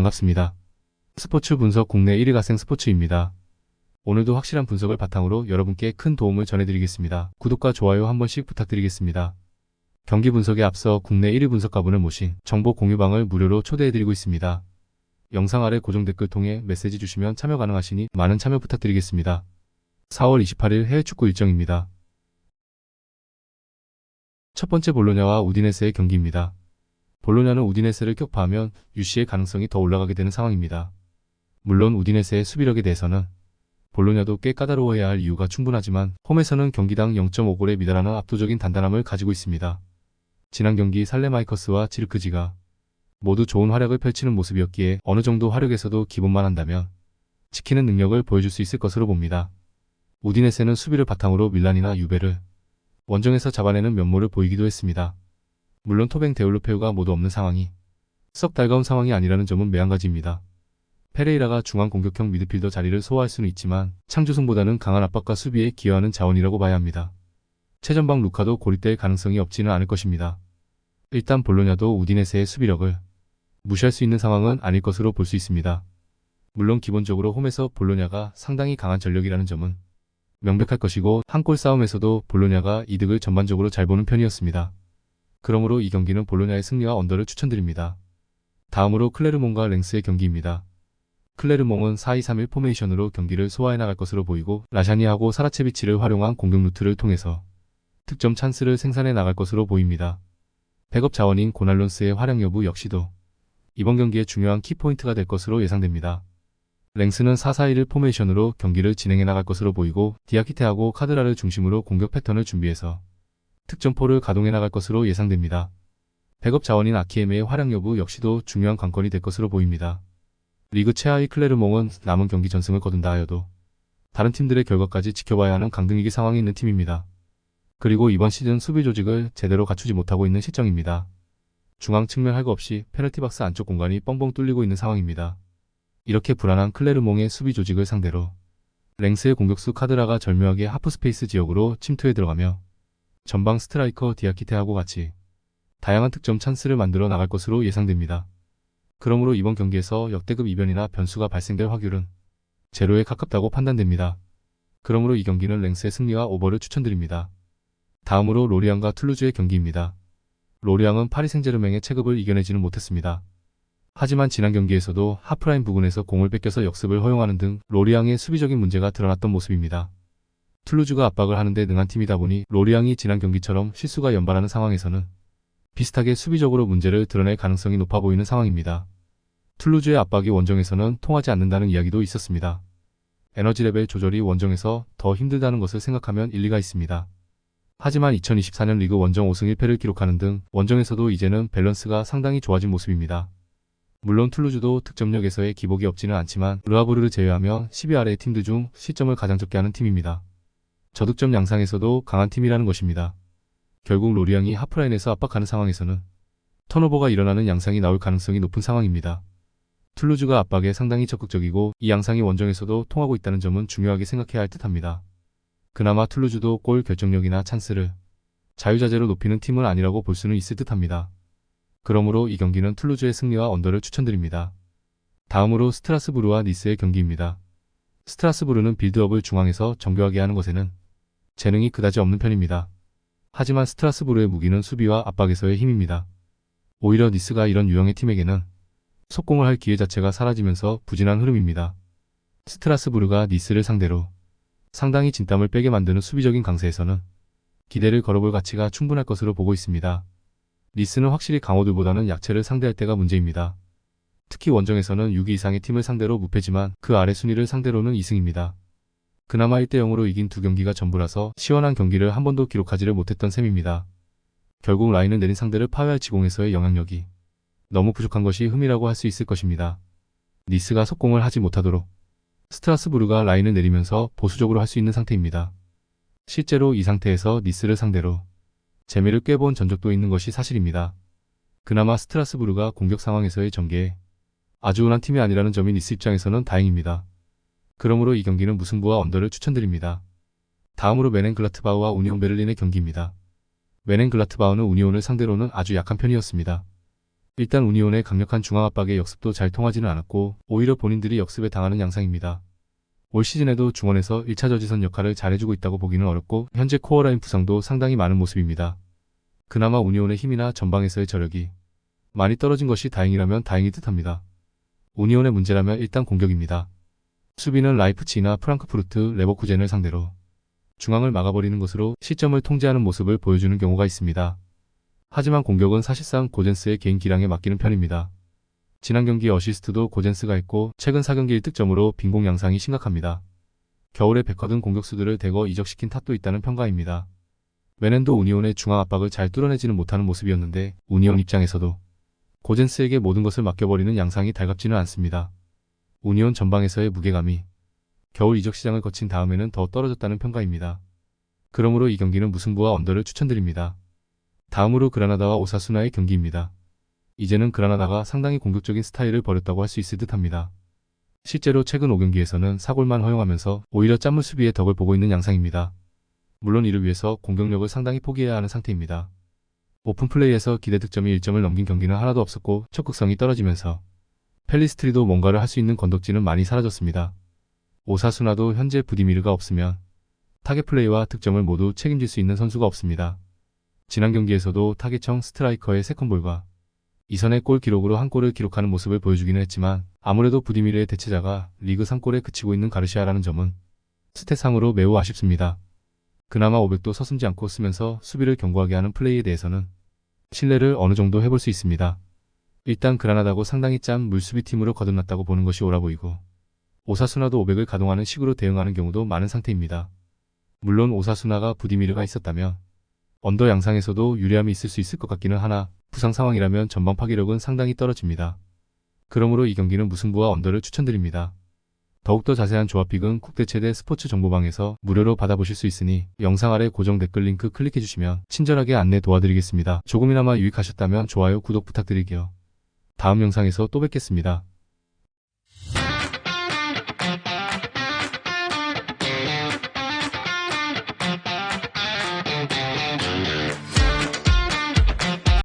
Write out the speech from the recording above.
반갑습니다. 스포츠 분석 국내 1위 가생 스포츠입니다. 오늘도 확실한 분석을 바탕으로 여러분께 큰 도움을 전해드리겠습니다. 구독과 좋아요 한 번씩 부탁드리겠습니다. 경기 분석에 앞서 국내 1위 분석가분을 모신 정보 공유방을 무료로 초대해드리고 있습니다. 영상 아래 고정 댓글 통해 메시지 주시면 참여 가능하시니 많은 참여 부탁드리겠습니다. 4월 28일 해외 축구 일정입니다. 첫 번째 볼로냐와 우디네세의 경기입니다. 볼로냐는 우디네세를 격파하면 UC의 가능성이 더 올라가게 되는 상황입니다. 물론 우디네세의 수비력에 대해서는 볼로냐도 꽤 까다로워해야 할 이유가 충분하지만 홈에서는 경기당 0.5골에 미달하는 압도적인 단단함을 가지고 있습니다. 지난 경기 살레마이커스와 지르크지가 모두 좋은 활약을 펼치는 모습이었기에 어느 정도 화력에서도 기본만 한다면 지키는 능력을 보여줄 수 있을 것으로 봅니다. 우디네세는 수비를 바탕으로 밀란이나 유베를 원정에서 잡아내는 면모를 보이기도 했습니다. 물론 토뱅 데올로페우가 모두 없는 상황이 썩 달가운 상황이 아니라는 점은 매한가지입니다. 페레이라가 중앙 공격형 미드필더 자리를 소화할 수는 있지만 창조성보다는 강한 압박과 수비에 기여하는 자원이라고 봐야 합니다. 최전방 루카도 고립될 가능성이 없지는 않을 것입니다. 일단 볼로냐도 우디네세의 수비력을 무시할 수 있는 상황은 아닐 것으로 볼 수 있습니다. 물론 기본적으로 홈에서 볼로냐가 상당히 강한 전력이라는 점은 명백할 것이고 한 골 싸움에서도 볼로냐가 이득을 전반적으로 잘 보는 편이었습니다. 그러므로 이 경기는 볼로냐의 승리와 언더를 추천드립니다. 다음으로 클레르몽과 랭스의 경기입니다. 클레르몽은 4-2-3-1 포메이션으로 경기를 소화해 나갈 것으로 보이고 라샤니하고 사라체비치를 활용한 공격 루트를 통해서 득점 찬스를 생산해 나갈 것으로 보입니다. 백업 자원인 고날론스의 활약 여부 역시도 이번 경기의 중요한 키포인트가 될 것으로 예상됩니다. 랭스는 4-4-1 포메이션으로 경기를 진행해 나갈 것으로 보이고 디아키테하고 카드라를 중심으로 공격 패턴을 준비해서 득점포를 가동해 나갈 것으로 예상됩니다. 백업 자원인 아키에메의 활약 여부 역시도 중요한 관건이 될 것으로 보입니다. 리그 최하위 클레르몽은 남은 경기 전승을 거둔다 하여도 다른 팀들의 결과까지 지켜봐야 하는 강등위기 상황에 있는 팀입니다. 그리고 이번 시즌 수비 조직을 제대로 갖추지 못하고 있는 실정입니다. 중앙 측면 할 것 없이 페널티 박스 안쪽 공간이 뻥뻥 뚫리고 있는 상황입니다. 이렇게 불안한 클레르몽의 수비 조직을 상대로 랭스의 공격수 카드라가 절묘하게 하프스페이스 지역으로 침투해 들어가며 전방 스트라이커 디아키테하고 같이 다양한 득점 찬스를 만들어 나갈 것으로 예상됩니다. 그러므로 이번 경기에서 역대급 이변이나 변수가 발생될 확률은 제로에 가깝다고 판단됩니다. 그러므로 이 경기는 랭스의 승리와 오버를 추천드립니다. 다음으로 로리앙과 툴루즈의 경기입니다. 로리앙은 파리 생제르맹의 체급을 이겨내지는 못했습니다. 하지만 지난 경기에서도 하프라인 부근에서 공을 뺏겨서 역습을 허용하는 등 로리앙의 수비적인 문제가 드러났던 모습입니다. 툴루즈가 압박을 하는데 능한 팀이다 보니 로리앙이 지난 경기처럼 실수가 연발하는 상황에서는 비슷하게 수비적으로 문제를 드러낼 가능성이 높아 보이는 상황입니다. 툴루즈의 압박이 원정에서는 통하지 않는다는 이야기도 있었습니다. 에너지 레벨 조절이 원정에서 더 힘들다는 것을 생각하면 일리가 있습니다. 하지만 2024년 리그 원정 5승 1패를 기록하는 등 원정에서도 이제는 밸런스가 상당히 좋아진 모습입니다. 물론 툴루즈도 득점력에서의 기복이 없지는 않지만 르하브르를 제외하며 10위 아래의 팀들 중 실점을 가장 적게 하는 팀입니다. 저득점 양상에서도 강한 팀이라는 것입니다. 결국 로리앙이 하프라인에서 압박하는 상황에서는 턴오버가 일어나는 양상이 나올 가능성이 높은 상황입니다. 툴루즈가 압박에 상당히 적극적이고 이 양상이 원정에서도 통하고 있다는 점은 중요하게 생각해야 할 듯합니다. 그나마 툴루즈도 골 결정력이나 찬스를 자유자재로 높이는 팀은 아니라고 볼 수는 있을 듯합니다. 그러므로 이 경기는 툴루즈의 승리와 언더를 추천드립니다. 다음으로 스트라스부르와 니스의 경기입니다. 스트라스부르는 빌드업을 중앙에서 정교하게 하는 것에는 재능이 그다지 없는 편입니다. 하지만 스트라스부르의 무기는 수비와 압박에서의 힘입니다. 오히려 니스가 이런 유형의 팀에게는 속공을 할 기회 자체가 사라지면서 부진한 흐름입니다. 스트라스부르가 니스를 상대로 상당히 진땀을 빼게 만드는 수비적인 강세에서는 기대를 걸어볼 가치가 충분할 것으로 보고 있습니다. 니스는 확실히 강호들보다는 약체를 상대할 때가 문제입니다. 특히 원정에서는 6위 이상의 팀을 상대로 무패지만 그 아래 순위를 상대로는 2승입니다. 그나마 1대0으로 이긴 두 경기가 전부라서 시원한 경기를 한 번도 기록하지를 못했던 셈입니다. 결국 라인을 내린 상대를 파괴할 지공에서의 영향력이 너무 부족한 것이 흠이라고 할 수 있을 것입니다. 니스가 속공을 하지 못하도록 스트라스부르가 라인을 내리면서 보수적으로 할 수 있는 상태입니다. 실제로 이 상태에서 니스를 상대로 재미를 꿰본 전적도 있는 것이 사실입니다. 그나마 스트라스부르가 공격 상황에서의 전개에 아주 흔한 팀이 아니라는 점이 니스 입장에서는 다행입니다. 그러므로 이 경기는 무승부와 언더를 추천드립니다. 다음으로 메넨글라트바흐와 우니온 베를린의 경기입니다. 메넨글라트바흐는 우니온을 상대로는 아주 약한 편이었습니다. 일단 우니온의 강력한 중앙 압박에 역습도 잘 통하지는 않았고 오히려 본인들이 역습에 당하는 양상입니다. 올 시즌에도 중원에서 1차 저지선 역할을 잘해주고 있다고 보기는 어렵고 현재 코어라인 부상도 상당히 많은 모습입니다. 그나마 우니온의 힘이나 전방에서의 저력이 많이 떨어진 것이 다행이라면 다행이 듯합니다. 우니온의 문제라면 일단 공격입니다. 수비는 라이프치히나 프랑크푸르트, 레버쿠젠을 상대로 중앙을 막아버리는 것으로 시점을 통제하는 모습을 보여주는 경우가 있습니다. 하지만 공격은 사실상 고젠스의 개인 기량에 맡기는 편입니다. 지난 경기 어시스트도 고젠스가 했고 최근 4경기 1득점으로 빈공 양상이 심각합니다. 겨울에 백화든 공격수들을 대거 이적시킨 탓도 있다는 평가입니다. 메넨도 우니온의 중앙 압박을 잘 뚫어내지는 못하는 모습이었는데 우니온 입장에서도 고젠스에게 모든 것을 맡겨버리는 양상이 달갑지는 않습니다. 우니온 전방에서의 무게감이 겨울 이적 시장을 거친 다음에는 더 떨어졌다는 평가입니다. 그러므로 이 경기는 무승부와 언더를 추천드립니다. 다음으로 그라나다와 오사수나의 경기입니다. 이제는 그라나다가 상당히 공격적인 스타일을 벌였다고 할 수 있을 듯합니다. 실제로 최근 5경기에서는 사골만 허용하면서 오히려 짠물 수비의 덕을 보고 있는 양상입니다. 물론 이를 위해서 공격력을 상당히 포기해야 하는 상태입니다. 오픈 플레이에서 기대 득점이 1점을 넘긴 경기는 하나도 없었고 적극성이 떨어지면서 펠리스트리도 뭔가를 할 수 있는 건덕지는 많이 사라졌습니다. 오사수나도 현재 부디미르가 없으면 타겟 플레이와 득점을 모두 책임질 수 있는 선수가 없습니다. 지난 경기에서도 타겟형 스트라이커의 세컨볼과 이선의 골 기록으로 한 골을 기록하는 모습을 보여주기는 했지만 아무래도 부디미르의 대체자가 리그 3골에 그치고 있는 가르시아라는 점은 스탯상으로 매우 아쉽습니다. 그나마 500도 서슴지 않고 쓰면서 수비를 견고하게 하는 플레이에 대해서는 신뢰를 어느 정도 해볼 수 있습니다. 일단 그라나다고 상당히 짠 물수비팀으로 거듭났다고 보는 것이 옳아 보이고 오사수나도 500을 가동하는 식으로 대응하는 경우도 많은 상태입니다. 물론 오사수나가 부디미르가 있었다면 언더 양상에서도 유리함이 있을 수 있을 것 같기는 하나 부상 상황이라면 전방 파괴력은 상당히 떨어집니다. 그러므로 이 경기는 무승부와 언더를 추천드립니다. 더욱더 자세한 조합픽은 국대 최대 스포츠 정보방에서 무료로 받아보실 수 있으니 영상 아래 고정 댓글 링크 클릭해주시면 친절하게 안내 도와드리겠습니다. 조금이나마 유익하셨다면 좋아요, 구독 부탁드릴게요. 다음 영상에서 또 뵙겠습니다.